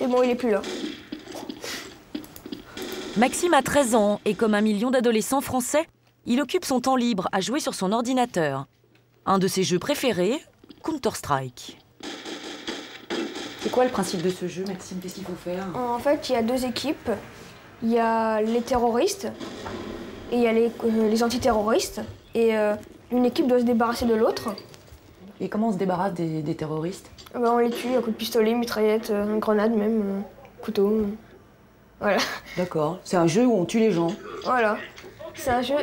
Et bon, il est plus là. Maxime a 13 ans et comme 1 million d'adolescents français, il occupe son temps libre à jouer sur son ordinateur. Un de ses jeux préférés, Counter-Strike. C'est quoi le principe de ce jeu, Maxime? Qu'est-ce qu'il faut faire? En fait, il y a 2 équipes. Il y a les terroristes et il y a les antiterroristes. Et une équipe doit se débarrasser de l'autre. Et comment on se débarrasse des terroristes? On les tue à coups de pistolet, mitraillette, grenade même, couteau. Voilà. D'accord. C'est un jeu où on tue les gens. Voilà. C'est un jeu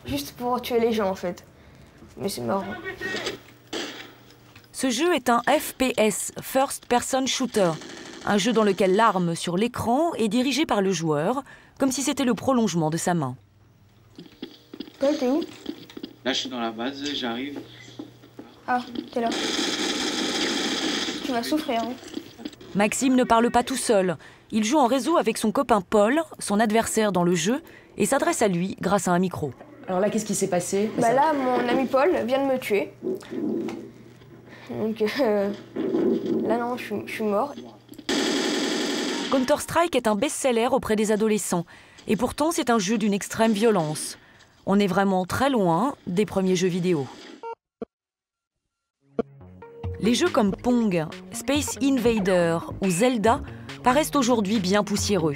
juste pour tuer les gens, en fait. Mais c'est marrant. Ce jeu est un FPS, First Person Shooter, un jeu dans lequel l'arme sur l'écran est dirigée par le joueur, comme si c'était le prolongement de sa main. Toi, t'es où? Là, je suis dans la base, j'arrive. Ah, t'es là. Tu vas souffrir, hein. Maxime ne parle pas tout seul. Il joue en réseau avec son copain Paul, son adversaire dans le jeu, et s'adresse à lui grâce à un micro. Alors là, qu'est-ce qui s'est passé? Bah là, mon ami Paul vient de me tuer. Donc là, non, je suis mort. Counter-Strike est un best-seller auprès des adolescents. Et pourtant, c'est un jeu d'une extrême violence. On est vraiment très loin des premiers jeux vidéo. Les jeux comme Pong, Space Invader ou Zelda paraissent aujourd'hui bien poussiéreux.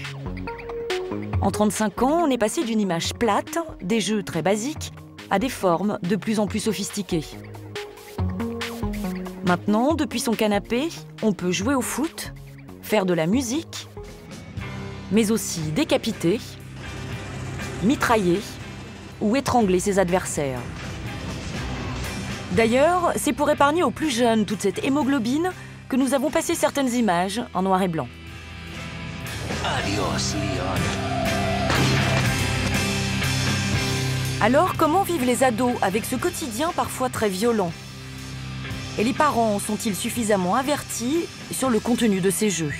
En 35 ans, on est passé d'une image plate, des jeux très basiques, à des formes de plus en plus sophistiquées. Maintenant, depuis son canapé, on peut jouer au foot, faire de la musique, mais aussi décapiter, mitrailler ou étrangler ses adversaires. D'ailleurs, c'est pour épargner aux plus jeunes toute cette hémoglobine que nous avons passé certaines images en noir et blanc. Adios, Leon. Alors, comment vivent les ados avec ce quotidien parfois très violent? Et les parents sont-ils suffisamment avertis sur le contenu de ces jeux?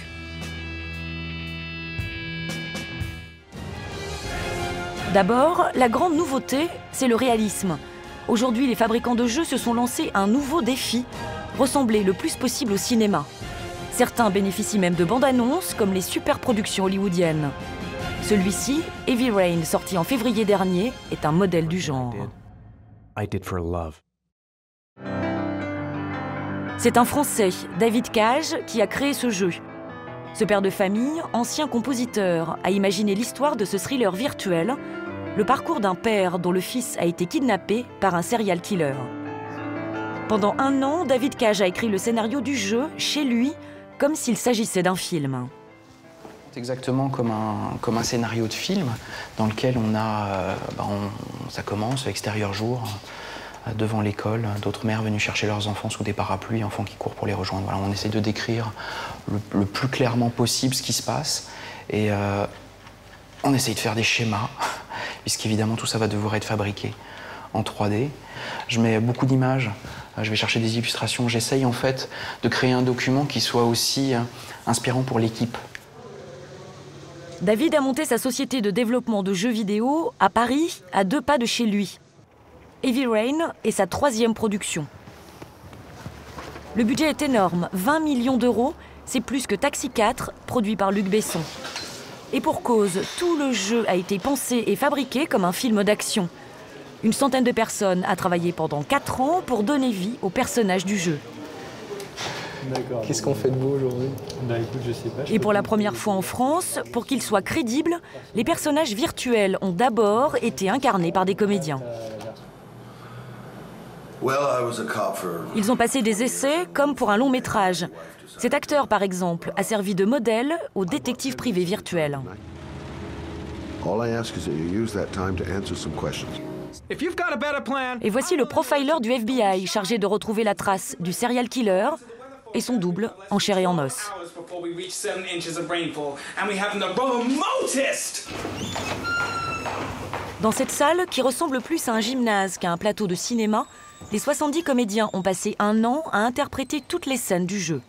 D'abord, la grande nouveauté, c'est le réalisme. Aujourd'hui, les fabricants de jeux se sont lancés un nouveau défi, ressembler le plus possible au cinéma. Certains bénéficient même de bandes-annonces, comme les superproductions hollywoodiennes. Celui-ci, Heavy Rain, sorti en février dernier, est un modèle du genre. I did for love. C'est un Français, David Cage, qui a créé ce jeu. Ce père de famille, ancien compositeur, a imaginé l'histoire de ce thriller virtuel, le parcours d'un père dont le fils a été kidnappé par un serial killer. Pendant 1 an, David Cage a écrit le scénario du jeu chez lui, comme s'il s'agissait d'un film. C'est exactement comme un scénario de film dans lequel on a, ça commence, extérieur jour, devant l'école, d'autres mères venues chercher leurs enfants sous des parapluies, enfants qui courent pour les rejoindre. Voilà, on essaie de décrire le plus clairement possible ce qui se passe et on essaye de faire des schémas, puisqu'évidemment tout ça va devoir être fabriqué en 3D. Je mets beaucoup d'images, je vais chercher des illustrations, j'essaye en fait de créer un document qui soit aussi inspirant pour l'équipe. David a monté sa société de développement de jeux vidéo à Paris, à 2 pas de chez lui. Heavy Rain est sa 3e production. Le budget est énorme, 20 millions d'euros, c'est plus que Taxi 4, produit par Luc Besson. Et pour cause, tout le jeu a été pensé et fabriqué comme un film d'action. Une centaine de personnes a travaillé pendant 4 ans pour donner vie aux personnages du jeu. Qu'est-ce qu'on fait de beau aujourd'hui? Bah écoute, je sais pas. Et pour la première fois en France, pour qu'ils soient crédibles, les personnages virtuels ont d'abord été incarnés par des comédiens. Ils ont passé des essais comme pour un long métrage. Cet acteur, par exemple, a servi de modèle au détective privé virtuel. Et voici le profiler du FBI chargé de retrouver la trace du serial killer et son double en chair et en os. Dans cette salle, qui ressemble plus à un gymnase qu'à un plateau de cinéma, les 70 comédiens ont passé 1 an à interpréter toutes les scènes du jeu.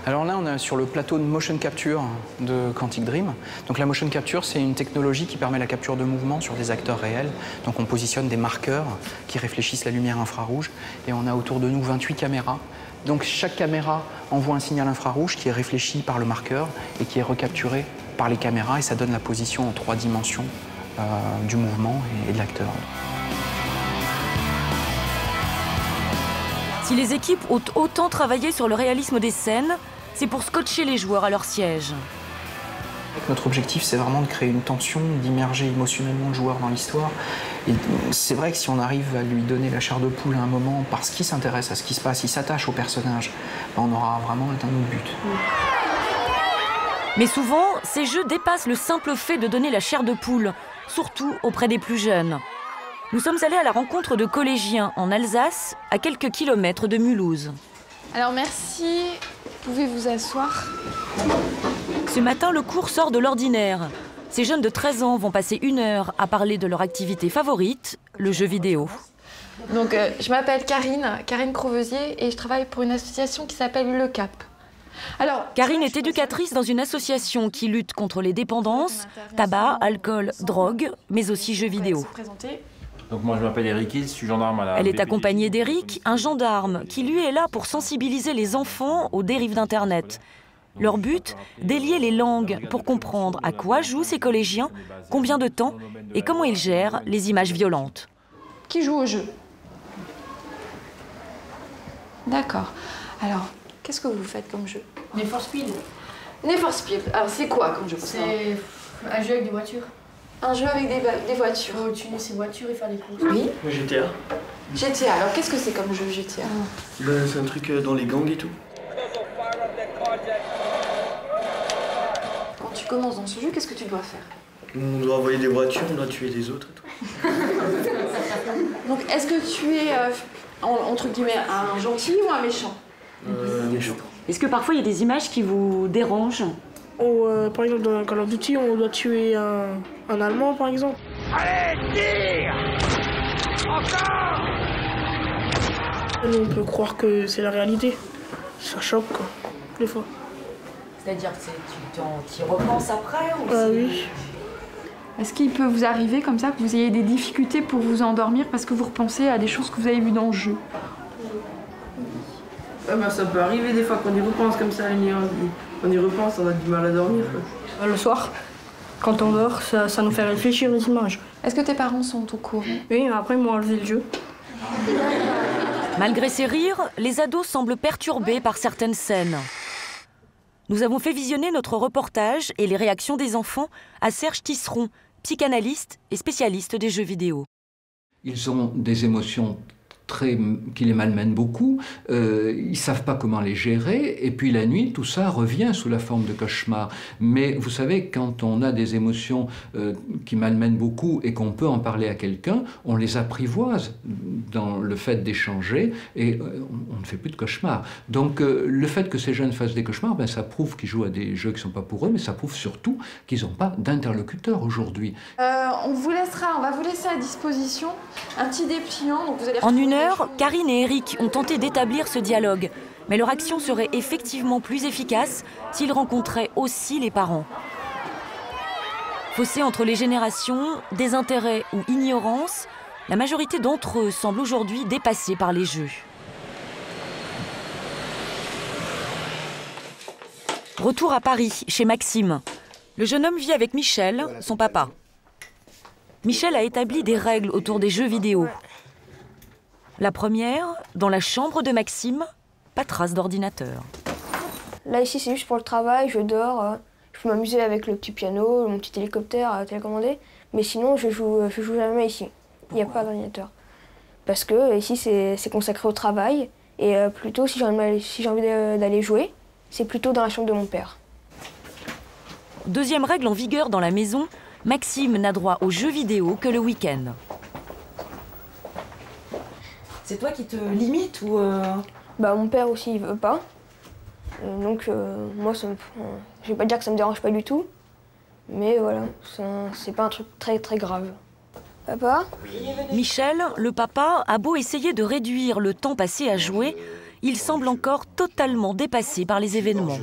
Alors là, on est sur le plateau de motion capture de Quantic Dream. Donc la motion capture, c'est une technologie qui permet la capture de mouvements sur des acteurs réels. Donc on positionne des marqueurs qui réfléchissent la lumière infrarouge. Et on a autour de nous 28 caméras. Donc chaque caméra envoie un signal infrarouge qui est réfléchi par le marqueur et qui est recapturé par les caméras. Et ça donne la position en 3 dimensions du mouvement et de l'acteur. Si les équipes ont autant travaillé sur le réalisme des scènes, c'est pour scotcher les joueurs à leur siège. Notre objectif, c'est vraiment de créer une tension, d'immerger émotionnellement le joueur dans l'histoire. Et c'est vrai que si on arrive à lui donner la chair de poule à un moment, parce qu'il s'intéresse à ce qui se passe, il s'attache au personnage, ben on aura vraiment atteint notre but. Mais souvent, ces jeux dépassent le simple fait de donner la chair de poule, surtout auprès des plus jeunes. Nous sommes allés à la rencontre de collégiens en Alsace, à quelques kilomètres de Mulhouse. Alors merci, vous pouvez vous asseoir. Ce matin, le cours sort de l'ordinaire. Ces jeunes de 13 ans vont passer 1 heure à parler de leur activité favorite, le jeu vidéo. Donc je m'appelle Karine Crovezier et je travaille pour une association qui s'appelle Le Cap. Alors, Karine est éducatrice dans une association qui lutte contre les dépendances, tabac, alcool, drogue, mais aussi jeux vidéo. Donc moi je m'appelle Eric, je suis gendarme à la... Elle est accompagnée d'Eric, un gendarme, qui lui est là pour sensibiliser les enfants aux dérives d'Internet. Leur but, délier les langues pour comprendre à quoi jouent ces collégiens, combien de temps et comment ils gèrent les images violentes. Qui joue au jeu? D'accord. Alors, qu'est-ce que vous faites comme jeu? Need for Speed. Need for Speed. Alors c'est quoi comme jeu? C'est un jeu avec des voitures. Un jeu avec des voitures. Il faut tuner ses voitures et faire des courses. Oui. GTA. GTA, alors qu'est-ce que c'est comme jeu GTA? C'est un truc dans les gangs et tout. Quand tu commences dans ce jeu, qu'est-ce que tu dois faire? On doit envoyer des voitures, on doit tuer des autres et tout. Donc est-ce que tu es, entre guillemets, un gentil ou un méchant? Méchant. Est-ce que parfois il y a des images qui vous dérangent? Par exemple, dans Call of Duty, on doit tuer un Allemand, par exemple. Allez, tire! Encore! On peut croire que c'est la réalité. Ça choque, quoi, des fois. C'est-à-dire que tu y repenses après ou oui. Est-ce qu'il peut vous arriver comme ça que vous ayez des difficultés pour vous endormir parce que vous repensez à des choses que vous avez vues dans le jeu? Ça peut arriver des fois qu'on y repense comme ça, on y repense, on a du mal à dormir. Le soir, quand on dort, ça nous fait réfléchir les images. Est-ce que tes parents sont au courant? Oui, mais après ils m'ont enlevé le jeu. Malgré ces rires, les ados semblent perturbés par certaines scènes. Nous avons fait visionner notre reportage et les réactions des enfants à Serge Tisseron, psychanalyste et spécialiste des jeux vidéo. Ils ont des émotions qui les malmènent beaucoup, ils ne savent pas comment les gérer, et puis la nuit, tout ça revient sous la forme de cauchemar. Mais vous savez, quand on a des émotions qui malmènent beaucoup et qu'on peut en parler à quelqu'un, on les apprivoise dans le fait d'échanger, et on ne fait plus de cauchemars. Donc le fait que ces jeunes fassent des cauchemars, ben, ça prouve qu'ils jouent à des jeux qui ne sont pas pour eux, mais ça prouve surtout qu'ils n'ont pas d'interlocuteur aujourd'hui. On va vous laisser à disposition un petit dépliant. Donc vous allez en 1 heure, Karine et Eric ont tenté d'établir ce dialogue, mais leur action serait effectivement plus efficace s'ils rencontraient aussi les parents. Fossé entre les générations, désintérêt ou ignorance, la majorité d'entre eux semble aujourd'hui dépassée par les jeux. Retour à Paris, chez Maxime. Le jeune homme vit avec Michel, son papa. Michel a établi des règles autour des jeux vidéo. La première, dans la chambre de Maxime, pas trace d'ordinateur. Là, ici, c'est juste pour le travail, je dors, je peux m'amuser avec le petit piano, mon petit hélicoptère télécommandé, mais sinon, je joue jamais ici. Il n'y a pas d'ordinateur. Parce que ici, c'est consacré au travail, et plutôt, si j'ai envie d'aller jouer, c'est plutôt dans la chambre de mon père. Deuxième règle en vigueur dans la maison, Maxime n'a droit aux jeux vidéo que le week-end. C'est toi qui te limites ou Bah mon père aussi il veut pas. Donc moi je vais pas dire que ça me dérange pas du tout. Mais voilà, c'est pas un truc très très grave. Papa? Michel, le papa, a beau essayer de réduire le temps passé à jouer, il semble encore totalement dépassé par les événements.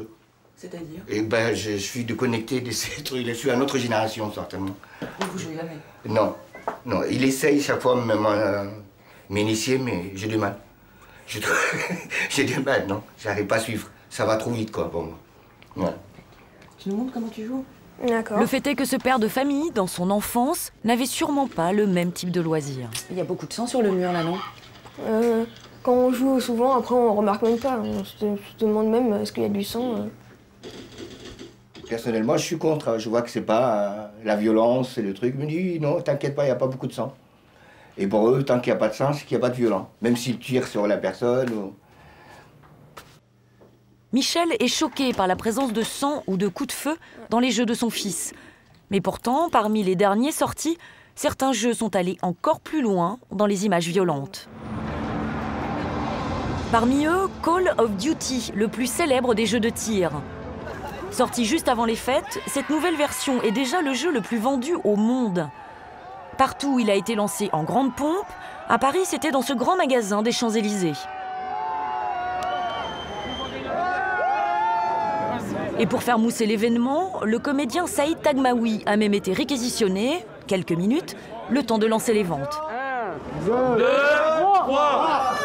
C'est-à-dire? Eh ben, je suis déconnecté de ces trucs. Je suis à notre génération, certainement. Et vous jouez jamais? Non. Non, il essaye chaque fois de m'initier, mais j'ai du mal. J'ai du mal, non. J'arrive pas à suivre. Ça va trop vite, quoi, pour moi. Ouais. Tu nous montres comment tu joues? D'accord. Le fait est que ce père de famille, dans son enfance, n'avait sûrement pas le même type de loisir. Il y a beaucoup de sang sur le mur, là, non? Quand on joue souvent, après on remarque même pas. On se demande même est-ce qu'il y a du sang. Personnellement, je suis contre. Je vois que c'est pas la violence, c'est le truc. Je me dis non, t'inquiète pas, il n'y a pas beaucoup de sang. Et pour eux, tant qu'il n'y a pas de sang, c'est qu'il n'y a pas de violence. Même s'ils tirent sur la personne. Ou... Michel est choqué par la présence de sang ou de coups de feu dans les jeux de son fils. Mais pourtant, parmi les derniers sortis, certains jeux sont allés encore plus loin dans les images violentes. Parmi eux, Call of Duty, le plus célèbre des jeux de tir. Sorti juste avant les fêtes, cette nouvelle version est déjà le jeu le plus vendu au monde. Partout, il a été lancé en grande pompe. À Paris, c'était dans ce grand magasin des Champs-Élysées. Et pour faire mousser l'événement, le comédien Saïd Tagmaoui a même été réquisitionné, quelques minutes, le temps de lancer les ventes. 1, 2, 3.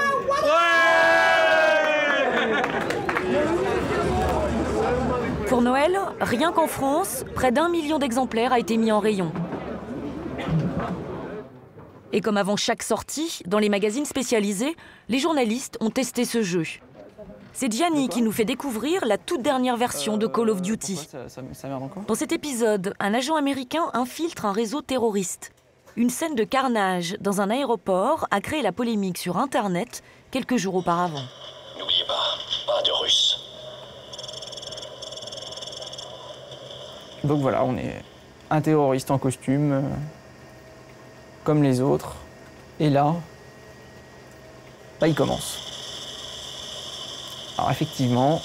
Pour Noël, rien qu'en France, près d'1 million d'exemplaires a été mis en rayon. Et comme avant chaque sortie, dans les magazines spécialisés, les journalistes ont testé ce jeu. C'est Gianni qui nous fait découvrir la toute dernière version de Call of Duty. Dans cet épisode, un agent américain infiltre un réseau terroriste. Une scène de carnage dans un aéroport a créé la polémique sur Internet quelques jours auparavant. N'oubliez pas de Russes. Donc voilà, on est un terroriste en costume, comme les autres. Et là, il commence. Alors effectivement...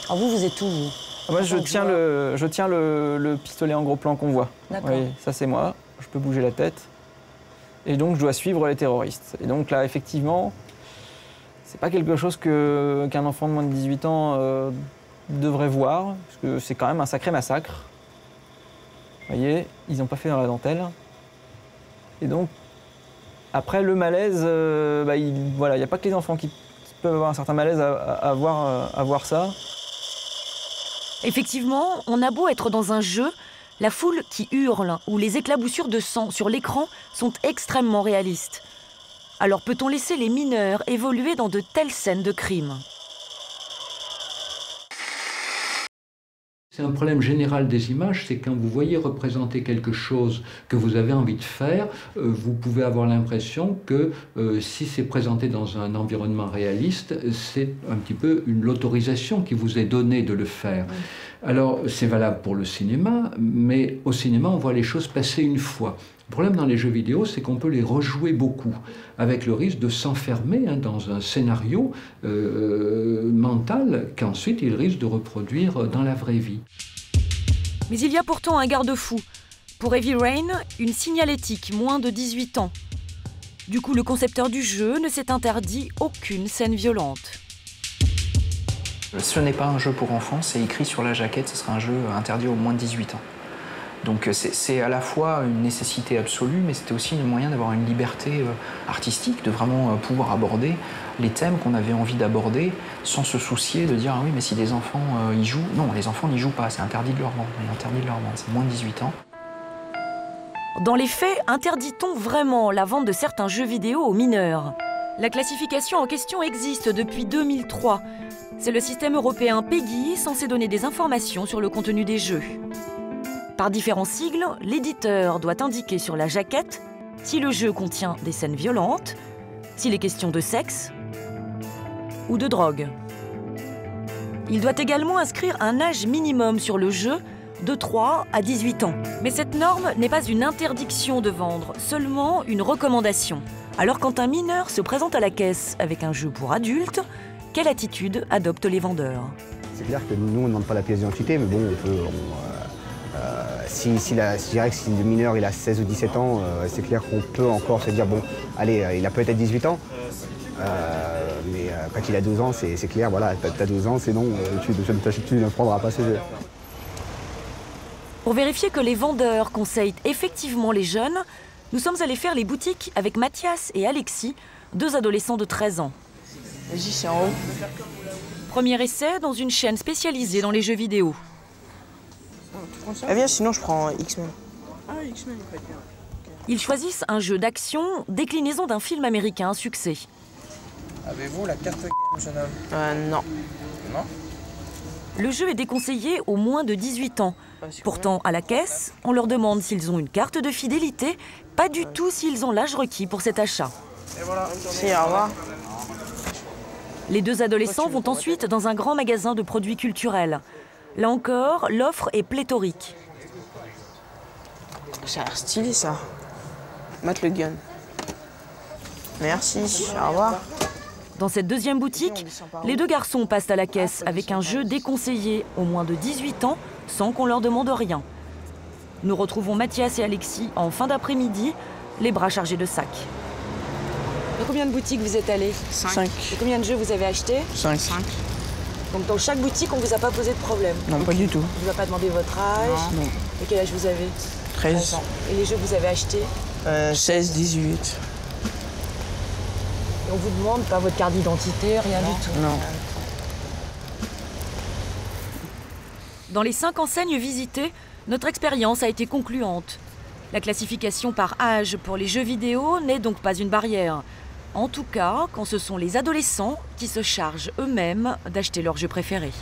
Alors vous êtes où, vous? Moi, je tiens le pistolet en gros plan qu'on voit. D'accord. Oui, ça c'est moi, je peux bouger la tête. Et donc je dois suivre les terroristes. Et donc là, effectivement, c'est pas quelque chose qu'un enfant de moins de 18 ans devrait voir, parce que c'est quand même un sacré massacre. Vous voyez, ils n'ont pas fait dans la dentelle. Et donc, après le malaise, il n'y a pas que les enfants qui peuvent avoir un certain malaise à voir ça. Effectivement, on a beau être dans un jeu, la foule qui hurle ou les éclaboussures de sang sur l'écran sont extrêmement réalistes. Alors peut-on laisser les mineurs évoluer dans de telles scènes de crime ? C'est un problème général des images, c'est quand vous voyez représenter quelque chose que vous avez envie de faire, vous pouvez avoir l'impression que si c'est présenté dans un environnement réaliste, c'est un petit peu l'autorisation qui vous est donnée de le faire. Alors c'est valable pour le cinéma, mais au cinéma on voit les choses passer une fois. Le problème dans les jeux vidéo, c'est qu'on peut les rejouer beaucoup, avec le risque de s'enfermer dans un scénario mental qu'ensuite il risque de reproduire dans la vraie vie. Mais il y a pourtant un garde-fou. Pour Heavy Rain, une signalétique moins de 18 ans. Du coup, le concepteur du jeu ne s'est interdit aucune scène violente. Ce n'est pas un jeu pour enfants, c'est écrit sur la jaquette, ce sera un jeu interdit aux moins de 18 ans. Donc c'est à la fois une nécessité absolue, mais c'était aussi un moyen d'avoir une liberté artistique, de vraiment pouvoir aborder les thèmes qu'on avait envie d'aborder sans se soucier de dire « Ah oui, mais si les enfants y jouent… » Non, les enfants n'y jouent pas, c'est interdit de leur vendre, c'est moins de 18 ans. Dans les faits, interdit-on vraiment la vente de certains jeux vidéo aux mineurs ? La classification en question existe depuis 2003. C'est le système européen PEGI censé donner des informations sur le contenu des jeux. Par différents sigles, l'éditeur doit indiquer sur la jaquette si le jeu contient des scènes violentes, s'il est question de sexe ou de drogue. Il doit également inscrire un âge minimum sur le jeu de 3 à 18 ans. Mais cette norme n'est pas une interdiction de vendre, seulement une recommandation. Alors quand un mineur se présente à la caisse avec un jeu pour adultes, quelle attitude adoptent les vendeurs? C'est clair que nous, on ne demande pas la pièce d'identité, mais bon, on peut... Si je dirais que si le mineur il a 16 ou 17 ans, c'est clair qu'on peut encore se dire, bon, allez, il a peut-être 18 ans. Mais quand il a 12 ans, c'est clair, voilà, t'as 12 ans, sinon tu ne prendras pas ce jeu. Pour vérifier que les vendeurs conseillent effectivement les jeunes, nous sommes allés faire les boutiques avec Mathias et Alexis, 2 adolescents de 13 ans. Vas-y, c'est en haut. Premier essai dans une chaîne spécialisée dans les jeux vidéo. Ah viens, sinon je prends X-Men. Ah, X-Men, il peut être bien. Ils choisissent un jeu d'action, déclinaison d'un film américain à succès. Avez-vous la carte game, jeune homme? Non. Non? Le jeu est déconseillé aux moins de 18 ans. Pourtant, à la caisse, on leur demande s'ils ont une carte de fidélité, pas du tout s'ils ont l'âge requis pour cet achat. Et voilà. Si, au revoir. Les 2 adolescents vont ensuite dans un grand magasin de produits culturels. Là encore, l'offre est pléthorique. Ça a l'air stylé, ça. Mate le gun. Merci, au revoir. Dans cette deuxième boutique, les 2 garçons passent à la caisse avec un jeu déconseillé aux moins de 18 ans sans qu'on leur demande rien. Nous retrouvons Mathias et Alexis en fin d'après-midi, les bras chargés de sacs. Dans combien de boutiques vous êtes allés? 5. Et combien de jeux vous avez achetés? 5. Donc dans chaque boutique, on vous a pas posé de problème? Non, pas du tout. On vous a pas demandé votre âge? Non. Et quel âge vous avez? 13 ans. Et les jeux que vous avez achetés? 16, 18. Et on vous demande pas votre carte d'identité, rien du tout? Non. Dans les 5 enseignes visitées, notre expérience a été concluante. La classification par âge pour les jeux vidéo n'est donc pas une barrière. En tout cas, quand ce sont les adolescents qui se chargent eux-mêmes d'acheter leurs jeux préférés.